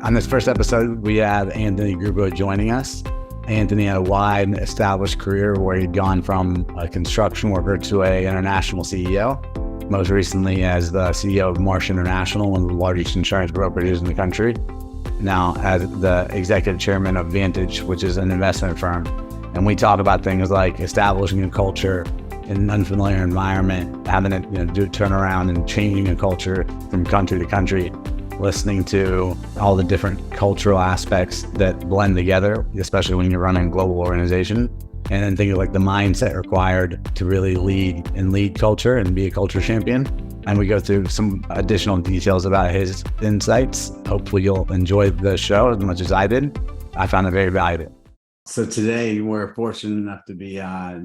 On this first episode, we have Anthony Gruppo joining us. Anthony had a wide established career where he'd gone from a construction worker to an international CEO, most recently as the CEO of Marsh International, one of the largest insurance brokerages in the country. Now as the executive chairman of Vantage, which is an investment firm. And we talk about things like establishing a culture in an unfamiliar environment, having it do turn around and changing a culture from country to country, listening to all the different cultural aspects that blend together, especially when you're running a global organization, and then thinking like the mindset required to really lead culture and be a culture champion. And we go through some additional details about his insights. Hopefully you'll enjoy the show as much as I did. I found it very valuable. So today we're fortunate enough to be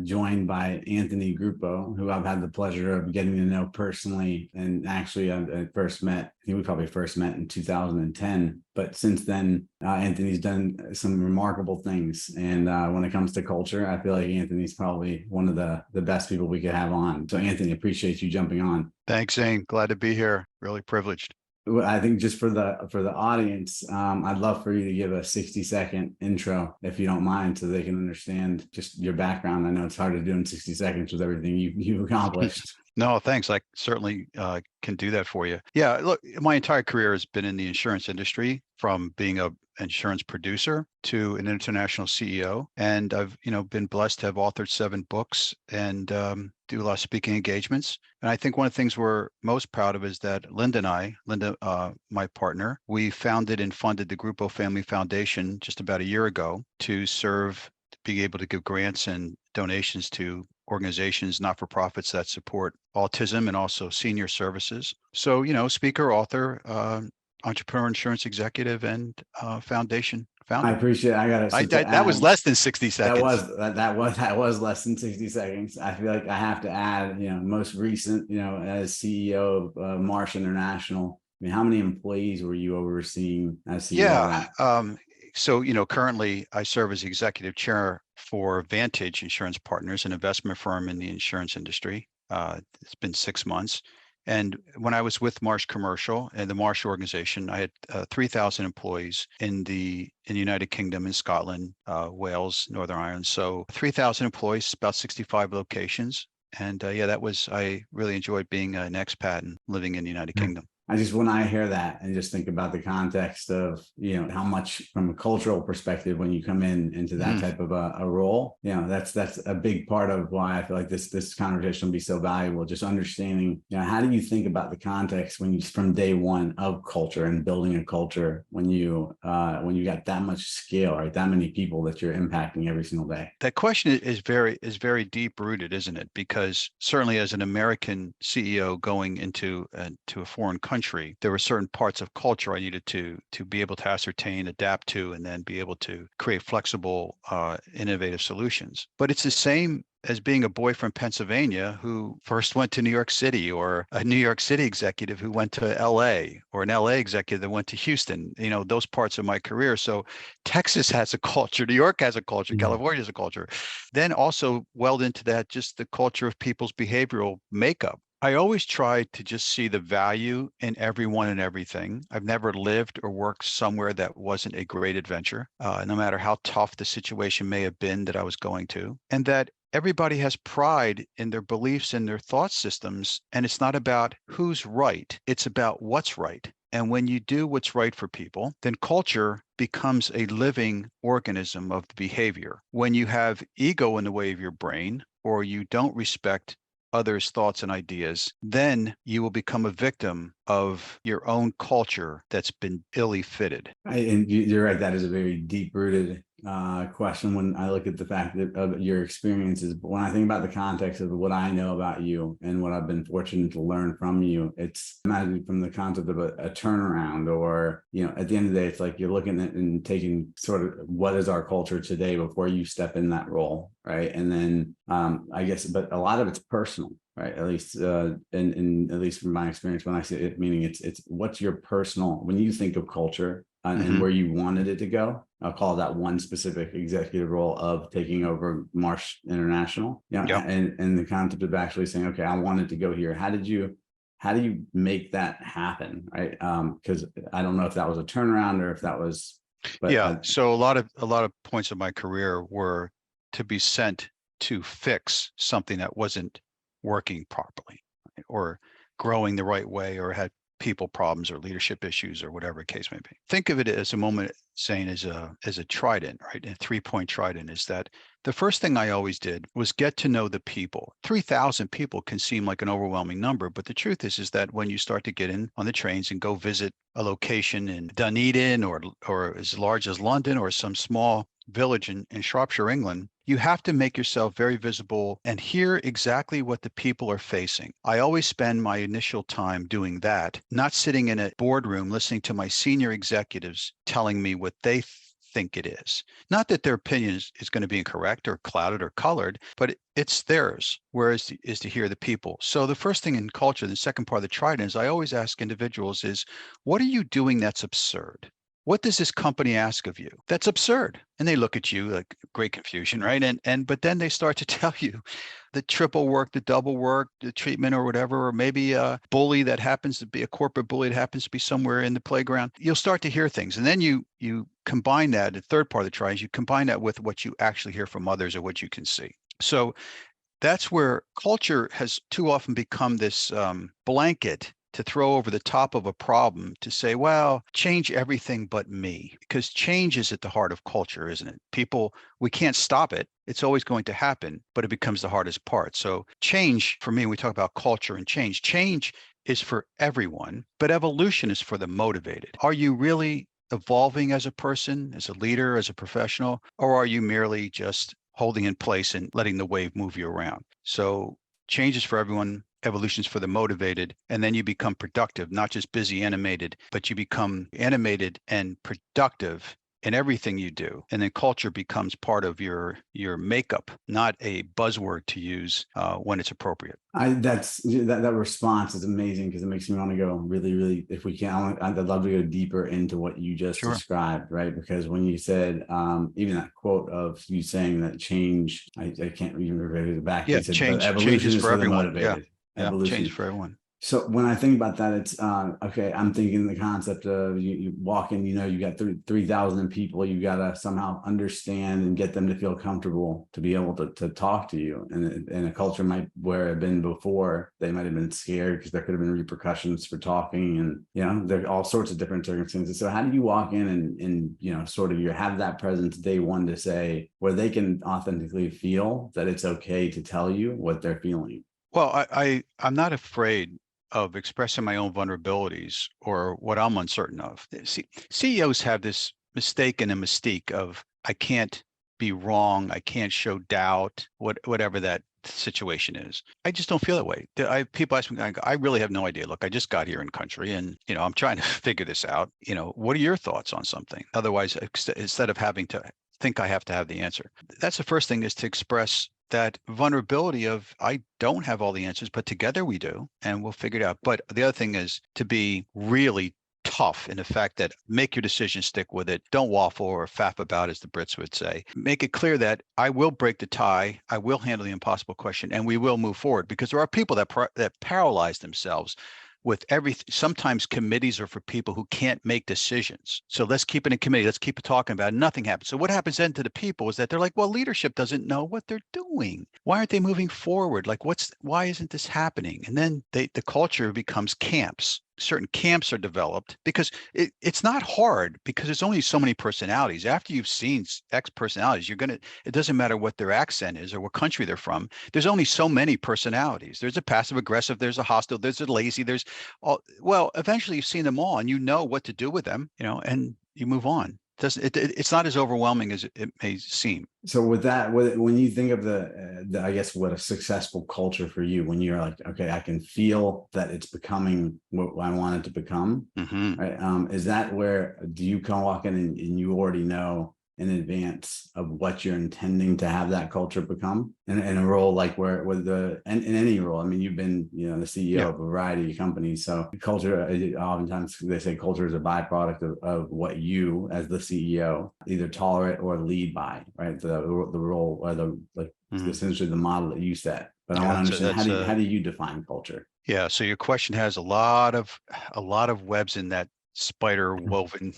joined by Anthony Gruppo, who I've had the pleasure of getting to know personally. And actually I think we probably first met in 2010. But since then, Anthony's done some remarkable things. And when it comes to culture, I feel like Anthony's probably one of the best people we could have on. So Anthony, appreciate you jumping on. Thanks, Zain. Glad to be here. Really privileged. I think just for the audience, I'd love for you to give a 60-second intro, if you don't mind, so they can understand just your background. I know it's hard to do in 60 seconds with everything you've accomplished. No, thanks. I certainly can do that for you. Yeah, look, my entire career has been in the insurance industry, from being an insurance producer to an international CEO. And I've, been blessed to have authored 7 books and do a lot of speaking engagements. And I think one of the things we're most proud of is that Linda, my partner, we founded and funded the Gruppo Family Foundation just about a year ago to be able to give grants and donations to organizations, not-for-profits that support autism and also senior services. So, speaker, author, entrepreneur, insurance executive, and foundation founder. I appreciate it. That was less than 60 seconds. That was less than 60 seconds. I feel like I have to add, most recent, as CEO of Marsh International. I mean, how many employees were you overseeing as CEO? Yeah. So, currently I serve as executive chair for Vantage Insurance Partners, an investment firm in the insurance industry. It's been 6 months. And when I was with Marsh Commercial and the Marsh organization, I had 3,000 employees in the United Kingdom, in Scotland, Wales, Northern Ireland. So 3,000 employees, about 65 locations. And I really enjoyed being an expat and living in the United Kingdom. When I hear that and just think about the context of, how much from a cultural perspective, when you come into that type of a role, that's a big part of why I feel like this conversation will be so valuable. Just understanding, how do you think about the context from day one of culture and building a culture when you got that much scale, right? That many people that you're impacting every single day. That question is very deep rooted, isn't it? Because certainly as an American CEO going into a foreign country, there were certain parts of culture I needed to be able to ascertain, adapt to, and then be able to create flexible, innovative solutions. But it's the same as being a boy from Pennsylvania who first went to New York City, or a New York City executive who went to LA, or an LA executive that went to Houston, those parts of my career. So Texas has a culture, New York has a culture, California has a culture. Then also weld into that just the culture of people's behavioral makeup. I always try to just see the value in everyone and everything. I've never lived or worked somewhere that wasn't a great adventure, no matter how tough the situation may have been that I was going to. And that everybody has pride in their beliefs and their thought systems. And it's not about who's right, it's about what's right. And when you do what's right for people, then culture becomes a living organism of the behavior. When you have ego in the way of your brain, or you don't respect others' thoughts and ideas, then you will become a victim of your own culture that's been illy fitted. And you're right. That is a very deep-rooted question when I look at the fact of your experiences. But when I think about the context of what I know about you and what I've been fortunate to learn from you, it's imagining from the concept of a turnaround, or, at the end of the day, it's like you're looking at and taking sort of what is our culture today before you step in that role, right? And then I guess, but a lot of it's personal. Right. At least in at least from my experience, when I say it, meaning it's what's your personal, when you think of culture and where you wanted it to go. I'll call that one specific executive role of taking over Marsh International. And the concept of actually saying, okay, I wanted to go here. How did you how do you make that happen, right? Because I don't know if that was a turnaround or if that was, but Yeah. So a lot of points of my career were to be sent to fix something that wasn't working properly, right, or growing the right way, or had people problems or leadership issues or whatever the case may be. Think of it as a moment, saying as a trident, right? A 3-point trident is that the first thing I always did was get to know the people. 3,000 people can seem like an overwhelming number, but the truth is that when you start to get in on the trains and go visit a location in Dunedin or as large as London or some small village in Shropshire, England, you have to make yourself very visible and hear exactly what the people are facing. I always spend my initial time doing that, not sitting in a boardroom listening to my senior executives telling me what they think it is. Not that their opinion is going to be incorrect or clouded or colored, but it's theirs, whereas is to hear the people. So the first thing in culture, the second part of the trident, is I always ask individuals is, what are you doing that's absurd? What does this company ask of you? That's absurd. And they look at you like great confusion, right? But then they start to tell you the triple work, the double work, the treatment or whatever, or maybe a bully that happens to be a corporate bully that happens to be somewhere in the playground. You'll start to hear things. And then you combine that, the third part of the triad, you combine that with what you actually hear from others or what you can see. So that's where culture has too often become this blanket to throw over the top of a problem to say, well, change everything but me, because change is at the heart of culture, isn't it? People, we can't stop it. It's always going to happen, but it becomes the hardest part. So change, for me, we talk about culture and change. Change is for everyone, but evolution is for the motivated. Are you really evolving as a person, as a leader, as a professional, or are you merely just holding in place and letting the wave move you around? So change is for everyone. Evolution's for the motivated, and then you become productive, not just busy animated, but you become animated and productive in everything you do. And then culture becomes part of your makeup, not a buzzword to use when it's appropriate. That response is amazing because it makes me want to go really, really, if we can, I'd love to go deeper into what you just Sure. described, right? Because when you said, even that quote of you saying that change, I can't even remember it back. Yeah, You said, but change evolution is is for for the everyone. Yeah, motivated. yeah, change Evolution. for everyone. So when I think about that, it's okay. I'm thinking the concept of you walk in, you got 3,000 people. You got to somehow understand and get them to feel comfortable to be able to talk to you. And in a culture might where it been before, they might have been scared because there could have been repercussions for talking, and there are all sorts of different circumstances. So how do you walk in and sort of you have that presence day one to say where they can authentically feel that it's okay to tell you what they're feeling? Well, I'm not afraid of expressing my own vulnerabilities or what I'm uncertain of. See, CEOs have this mistake and a mystique of I can't be wrong, I can't show doubt, whatever that situation is. I just don't feel that way. People ask me, I really have no idea. Look, I just got here in country, and I'm trying to figure this out. What are your thoughts on something? Otherwise, instead of having to think I have to have the answer, that's the first thing, is to express that vulnerability of I don't have all the answers, but together we do, and we'll figure it out. But the other thing is to be really tough in the fact that make your decision, stick with it. Don't waffle or faff about, as the Brits would say. Make it clear that I will break the tie, I will handle the impossible question, and we will move forward, because there are people that paralyze themselves with everything. Sometimes committees are for people who can't make decisions. So let's keep it in committee. Let's keep it talking about it. Nothing happens. So what happens then to the people is that they're like, well, leadership doesn't know what they're doing. Why aren't they moving forward? Like, why isn't this happening? And then the culture becomes camps. Certain camps are developed because it's not hard, because there's only so many personalities. After you've seen X personalities, it doesn't matter what their accent is or what country they're from. There's only so many personalities. There's a passive aggressive, there's a hostile, there's a lazy, there's all. Well, eventually you've seen them all and you know what to do with them, and you move on. It's not as overwhelming as it may seem. So with that, when you think of the I guess what a successful culture for you, when you're like, okay, I can feel that it's becoming what I want it to become, right? Is that where do you come walk in and you already know in advance of what you're intending to have that culture become in a role like where in any role? I mean, you've been, the CEO of a variety of companies. So culture, oftentimes they say culture is a byproduct of what you as the CEO either tolerate or lead by, right? The role or essentially the model that you set. But I want to understand how do you define culture? Yeah. So your question has a lot of webs in that spider woven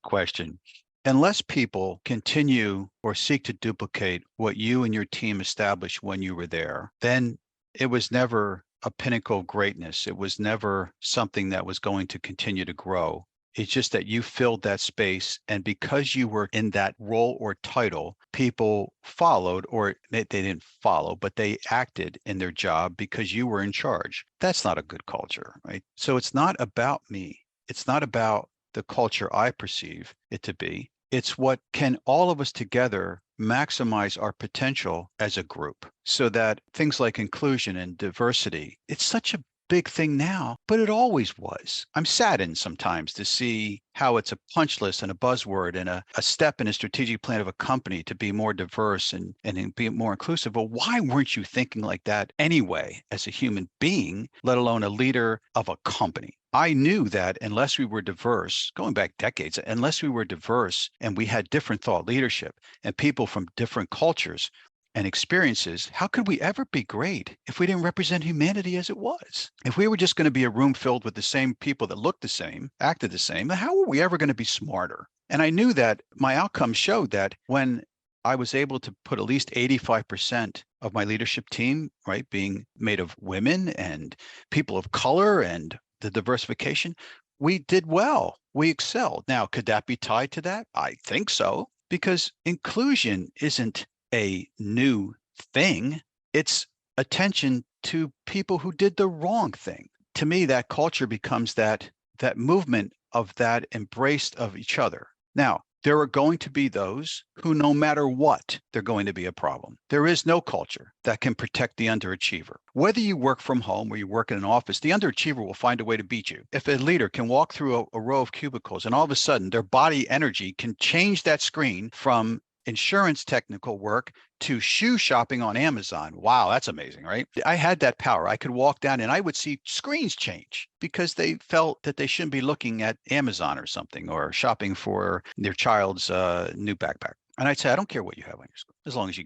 question. Unless people continue or seek to duplicate what you and your team established when you were there, then it was never a pinnacle of greatness. It was never something that was going to continue to grow. It's just that you filled that space. And because you were in that role or title, people followed, or they didn't follow, but they acted in their job because you were in charge. That's not a good culture, right? So it's not about me. It's not about the culture I perceive it to be. It's what can all of us together maximize our potential as a group so that things like inclusion and diversity, it's such a big thing now, but it always was. I'm saddened sometimes to see how it's a punch list and a buzzword and a step in a strategic plan of a company to be more diverse and be more inclusive. But why weren't you thinking like that anyway as a human being, let alone a leader of a company? I knew that unless we were diverse, going back decades, unless we were diverse and we had different thought leadership and people from different cultures and experiences, how could we ever be great if we didn't represent humanity as it was? If we were just going to be a room filled with the same people that looked the same, acted the same, then how were we ever going to be smarter? And I knew that my outcomes showed that when I was able to put at least 85% of my leadership team, right, being made of women and people of color and the diversification, we did well. We excelled. Now, could that be tied to that? I think so, because inclusion isn't a new thing. It's attention to people who did the wrong thing. To me, that culture becomes that movement of that embrace of each other. Now, there are going to be those who, no matter what, they're going to be a problem. There is no culture that can protect the underachiever. Whether you work from home or you work in an office, the underachiever will find a way to beat you. If a leader can walk through a row of cubicles and all of a sudden their body energy can change that screen from insurance technical work to shoe shopping on Amazon. Wow, that's amazing, right? I had that power. I could walk down and I would see screens change because they felt that they shouldn't be looking at Amazon or something or shopping for their child's new backpack. And I'd say, I don't care what you have on your screen, as long as you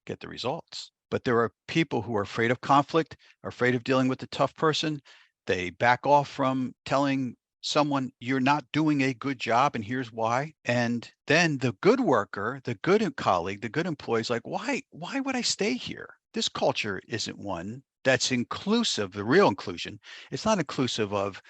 get the results. But there are people who are afraid of conflict, are afraid of dealing with the tough person. They back off from telling someone you're not doing a good job and here's why. And then the good worker, the good colleague, the good employee is like, why would I stay here? This culture isn't one that's inclusive. The real inclusion, it's not inclusive of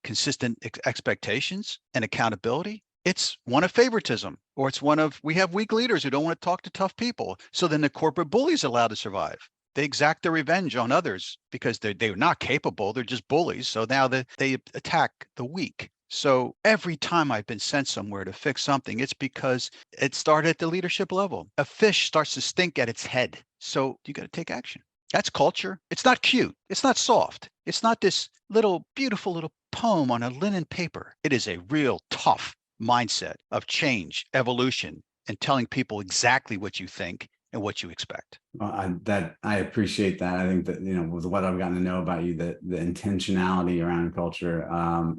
consistent expectations and accountability. It's one of favoritism, or it's one of, we have weak leaders who don't want to talk to tough people. So then the corporate bully's allowed to survive. They exact their revenge on others because they're not capable. They're just bullies. So now they attack the weak. So every time I've been sent somewhere to fix something, it's because it started at the leadership level. A fish starts to stink at its head. So you got to take action. That's culture. It's not cute. It's not soft. It's not this little beautiful little poem on a linen paper. It is a real tough mindset of change, evolution, and telling people exactly what you think and what you expect. I appreciate that. I think that, with what I've gotten to know about you, that the intentionality around culture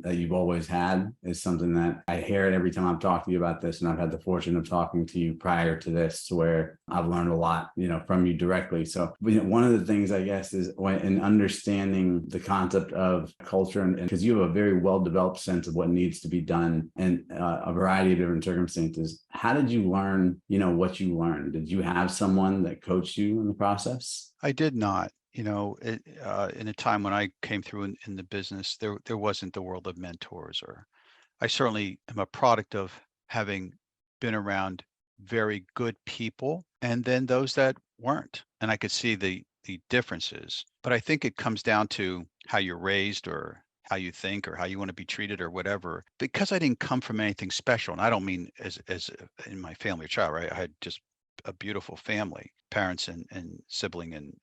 that you've always had is something that I hear it every time I'm talking to you about this. And I've had the fortune of talking to you prior to this, where I've learned a lot, from you directly. So one of the things, I guess, is in understanding the concept of culture, and because you have a very well-developed sense of what needs to be done in a variety of different circumstances. How did you learn, what you learned? Did you have someone that coached you in the process? I did not. In a time when I came through in the business, there wasn't the world of mentors, or I certainly am a product of having been around very good people and then those that weren't. And I could see the differences. But I think it comes down to how you're raised or how you think or how you want to be treated or whatever. Because I didn't come from anything special, and I don't mean as in my family or child, right? I had just a beautiful family, parents and sibling, and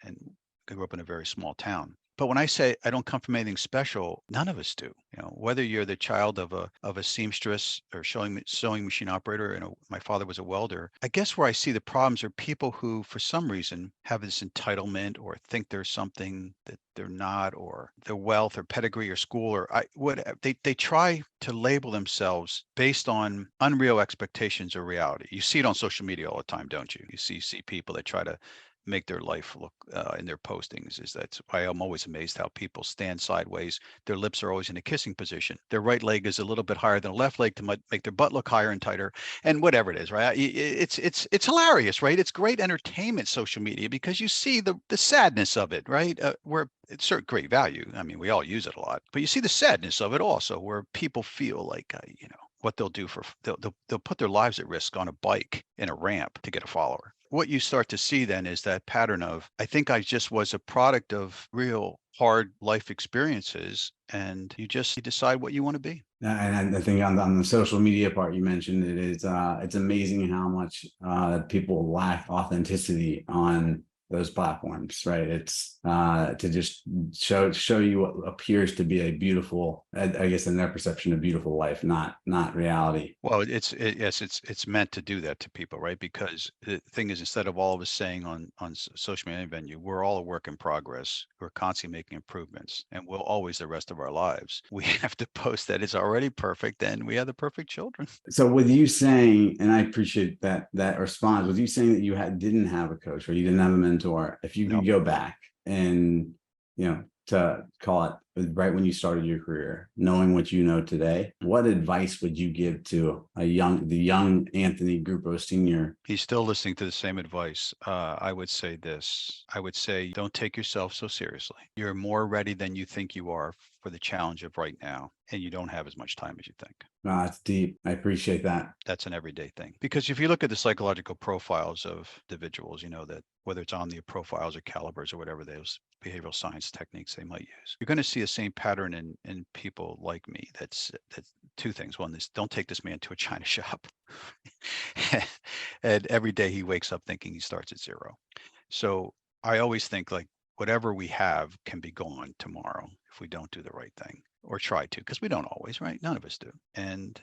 grew up in a very small town. But when I say I don't come from anything special, none of us do. Whether you're the child of a seamstress or sewing machine operator, my father was a welder. I guess where I see the problems are people who, for some reason, have this entitlement or think there's something that they're not, or their wealth or pedigree or school or they try to label themselves based on unreal expectations or reality. You see it on social media all the time, don't you? You see people that try to make their life look in their postings. Is that's why I'm always amazed how people stand sideways. Their lips are always in a kissing position. Their right leg is a little bit higher than the left leg to make their butt look higher and tighter, and whatever it is, right? It's hilarious, right? It's great entertainment, social media, because you see the sadness of it, right? Where it's certain great value. I mean, we all use it a lot, but you see the sadness of it also, where people feel like, what they'll do for they'll put their lives at risk on a bike in a ramp to get a follower. What you start to see then is that pattern of, I think I just was a product of real hard life experiences, and you decide what you want to be. And I think on the social media part you mentioned, it's amazing how much people lack authenticity on those platforms, right? It's to just show you what appears to be a beautiful, I guess in their perception, a beautiful life, not reality. Well, yes, it's meant to do that to people, right? Because the thing is, instead of all of us saying on social media venue, we're all a work in progress. We're constantly making improvements, and we'll always the rest of our lives. We have to post that it's already perfect, and we have the perfect children. So with you saying, and I appreciate that response, with you saying that you didn't have a coach or you didn't have a mentor, if you No. could go back and, to call it right when you started your career, knowing what you know today, what advice would you give to the young Anthony Gruppo Sr.? He's still listening to the same advice. I would say this. I would say, don't take yourself so seriously. You're more ready than you think you are for the challenge of right now, and you don't have as much time as you think. Wow, that's deep. I appreciate that. That's an everyday thing. Because if you look at the psychological profiles of individuals, that whether it's Omnia profiles or calibers or whatever those behavioral science techniques they might use, you're going to see the same pattern in people like me. That's two things. One is, don't take this man to a china shop. And every day he wakes up thinking he starts at zero. So I always think, like, whatever we have can be gone tomorrow if we don't do the right thing, or try to, because we don't always, right? None of us do. And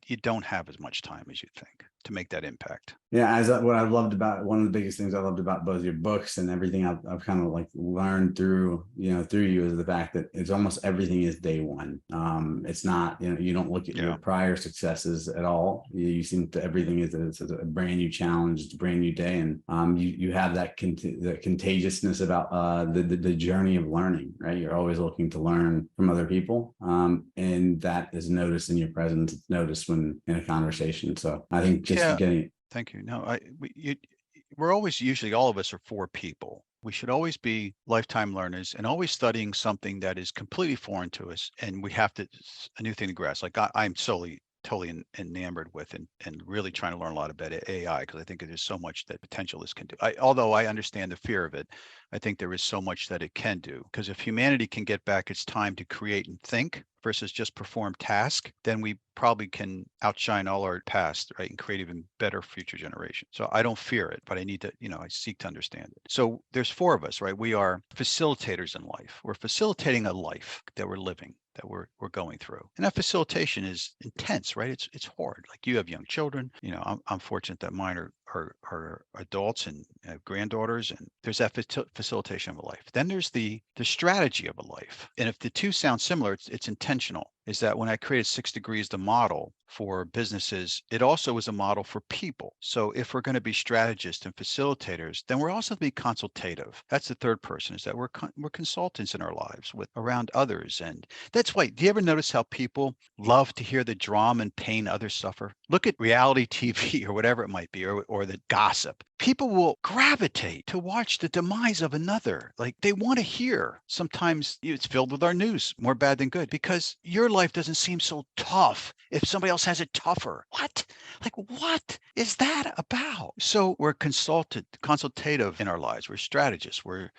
you don't have as much time as you think to make that impact. Yeah, what I loved about, one of the biggest things I loved about both your books and everything I've kind of like learned through you is the fact that it's almost everything is day one. It's not, you don't look at your prior successes at all. You seem to, everything is a brand new challenge, it's a brand new day, and you have that contagiousness about the journey of learning, right? You're always looking to learn from other people, and that is noticed in your presence. It's noticed when in a conversation. So I think just getting. Thank you. No, we're always, usually all of us are for people. We should always be lifetime learners and always studying something that is completely foreign to us. And we have a new thing to grasp. Like I'm totally enamored with and really trying to learn a lot about AI, because I think there's so much that potential this can do. Although I understand the fear of it, I think there is so much that it can do. Because if humanity can get back its time to create and think versus just perform task, then we probably can outshine all our past, right, and create even better future generations. So I don't fear it, but I need to, I seek to understand it. So there's four of us, right? We are facilitators in life. We're facilitating a life that we're living, that we're going through. And that facilitation is intense, right? It's hard. Like, you have young children. I'm fortunate that mine are adults and have granddaughters, and there's that facilitation of a life. Then there's the strategy of a life. And if the two sound similar, it's intentional. Is that when I created 6 Degrees, the model for businesses, it also was a model for people. So if we're going to be strategists and facilitators, then we're also to be consultative. That's the third person, is that we're consultants in our lives around others. And that's why, do you ever notice how people love to hear the drama and pain others suffer? Look at reality TV or whatever it might be, or the gossip. People will gravitate to watch the demise of another. Like, they want to hear. Sometimes it's filled with our news, more bad than good, because your life doesn't seem so tough if somebody else has it tougher. What? Like, what is that about? So we're consultative in our lives. We're strategists. We're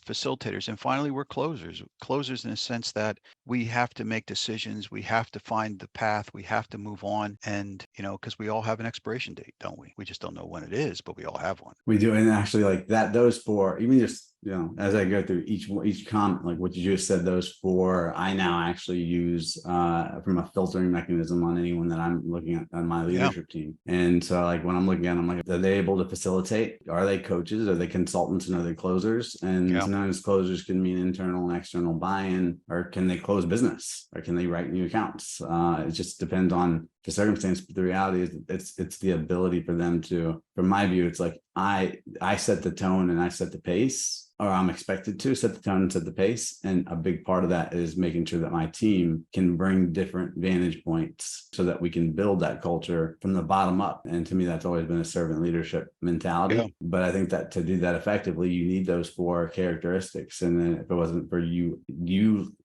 facilitators. And finally, we're closers. Closers in the sense that we have to make decisions. We have to find the path. We have to move on. And, because we all have an expiration date, don't we? We just don't know when it is, but we all have one. We do. And actually, like that, those four, even just, as I go through each comment, like what you just said, those four, I now actually use from a filtering mechanism on anyone that I'm looking at on my leadership team. And so, like, when I'm looking at them, I'm like, are they able to facilitate? Are they coaches? Are they consultants? And are they closers? And sometimes closers can mean internal and external buy-in, or can they close business, or can they write new accounts? It just depends on the circumstance. But the reality is, it's the ability for them to, from my view, it's like, I set the tone and I set the pace, or I'm expected to set the tone and set the pace. And a big part of that is making sure that my team can bring different vantage points so that we can build that culture from the bottom up. And to me, that's always been a servant leadership mentality. Yeah. But I think that to do that effectively, you need those 4 characteristics. And then if it wasn't for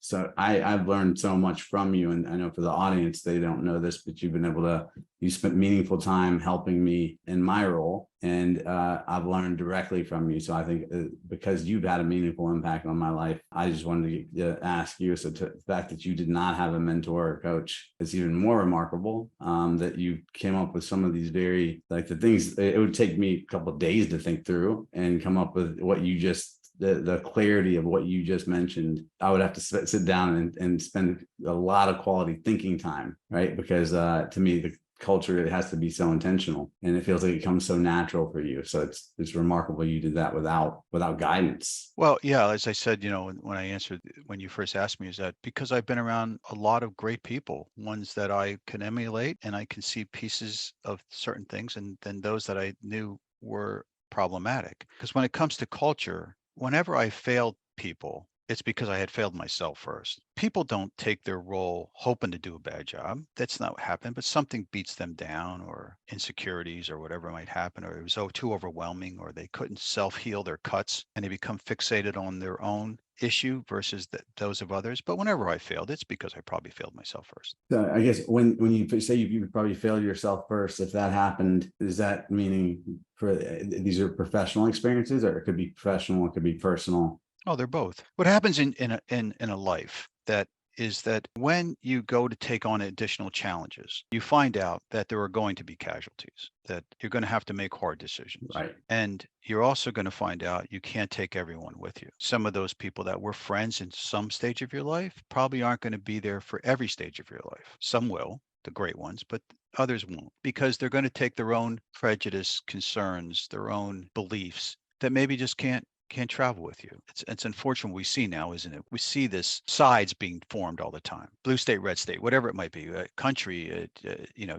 so I've learned so much from you. And I know for the audience, they don't know this, but you've been able to, you spent meaningful time helping me in my role. And I've learned directly from you. So I think because you've had a meaningful impact on my life, I just wanted to ask you, so the fact that you did not have a mentor or coach is even more remarkable, that you came up with some of these very, like the things, it would take me a couple of days to think through and come up with what you just, the clarity of what you just mentioned. I would have to sit down and spend a lot of quality thinking time, right? Because to me, the culture, it has to be so intentional, and it feels like it comes so natural for you. So it's remarkable you did that without guidance. Well, yeah, as I said, when you first asked me, is that because I've been around a lot of great people, ones that I can emulate, and I can see pieces of certain things, and then those that I knew were problematic. Because when it comes to culture, whenever I failed people, it's because I had failed myself first. People don't take their role hoping to do a bad job. That's not what happened, but something beats them down, or insecurities or whatever might happen, or it was too overwhelming, or they couldn't self-heal their cuts and they become fixated on their own issue versus those of others. But whenever I failed, it's because I probably failed myself first. So I guess when you say you probably failed yourself first, if that happened, is that meaning for these are professional experiences, or it could be professional, it could be personal? Oh, they're both. What happens in a life that is that when you go to take on additional challenges, you find out that there are going to be casualties, that you're going to have to make hard decisions. Right. And you're also going to find out you can't take everyone with you. Some of those people that were friends in some stage of your life probably aren't going to be there for every stage of your life. Some will, the great ones, but others won't, because they're going to take their own prejudice, concerns, their own beliefs that maybe just can't travel with you. It's unfortunate we see now, isn't it? We see this sides being formed all the time. Blue state, red state, whatever it might be, country,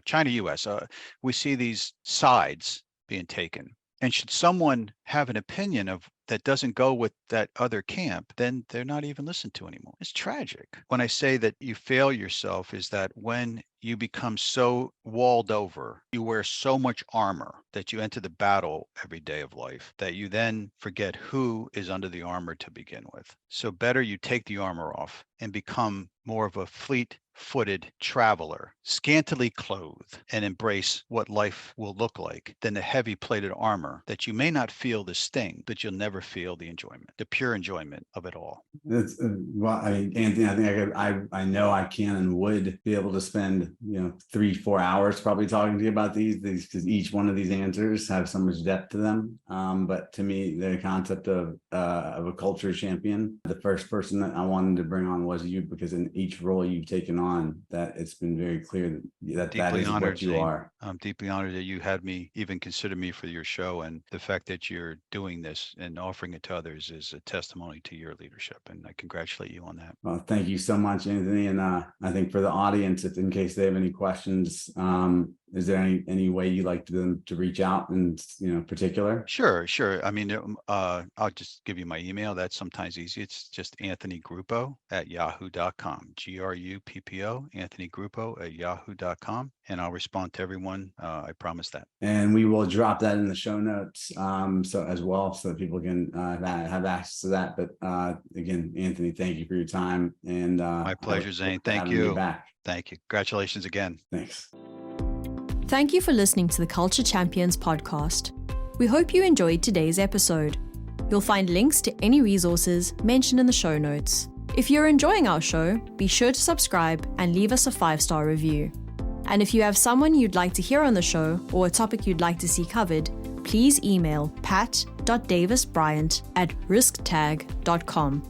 China, US. We see these sides being taken. And should someone have an opinion that doesn't go with that other camp, then they're not even listened to anymore. It's tragic. When I say that you fail yourself, is that when you become so walled over, you wear so much armor that you enter the battle every day of life that you then forget who is under the armor to begin with. So better you take the armor off and become more of a fleet-footed traveler, scantily clothed, and embrace what life will look like, than the heavy-plated armor that you may not feel the sting, but you'll never feel the enjoyment, the pure enjoyment of it all. That's well, Anthony, I think I know I can and would be able to spend 3-4 hours probably talking to you about these because each one of these answers have so much depth to them. But to me, the concept of a culture champion, the first person that I wanted to bring on was you, because in each role you've taken on, that it's been very clear that is Honored, what you Zain. are. I'm deeply honored that you had me even consider me for your show, and the fact that you're doing this and offering it to others is a testimony to your leadership, and I congratulate you on that. Well, thank you so much, Anthony. And I think for the audience, if in case they have any questions, is there any way you'd like them to reach out in particular? Sure. I mean, I'll just give you my email. That's sometimes easy. It's just Anthony Gruppo at yahoo.com. Gruppo, Anthony Gruppo at yahoo.com. And I'll respond to everyone. I promise that. And we will drop that in the show notes so as well, so that people can have access to that. But again, Anthony, thank you for your time. And my pleasure, Zain. Thank you. Back. Thank you. Congratulations again. Thanks. Thank you for listening to the Culture Champions podcast. We hope you enjoyed today's episode. You'll find links to any resources mentioned in the show notes. If you're enjoying our show, be sure to subscribe and leave us a 5-star review. And if you have someone you'd like to hear on the show or a topic you'd like to see covered, please email pat.davisbryant@risktag.com.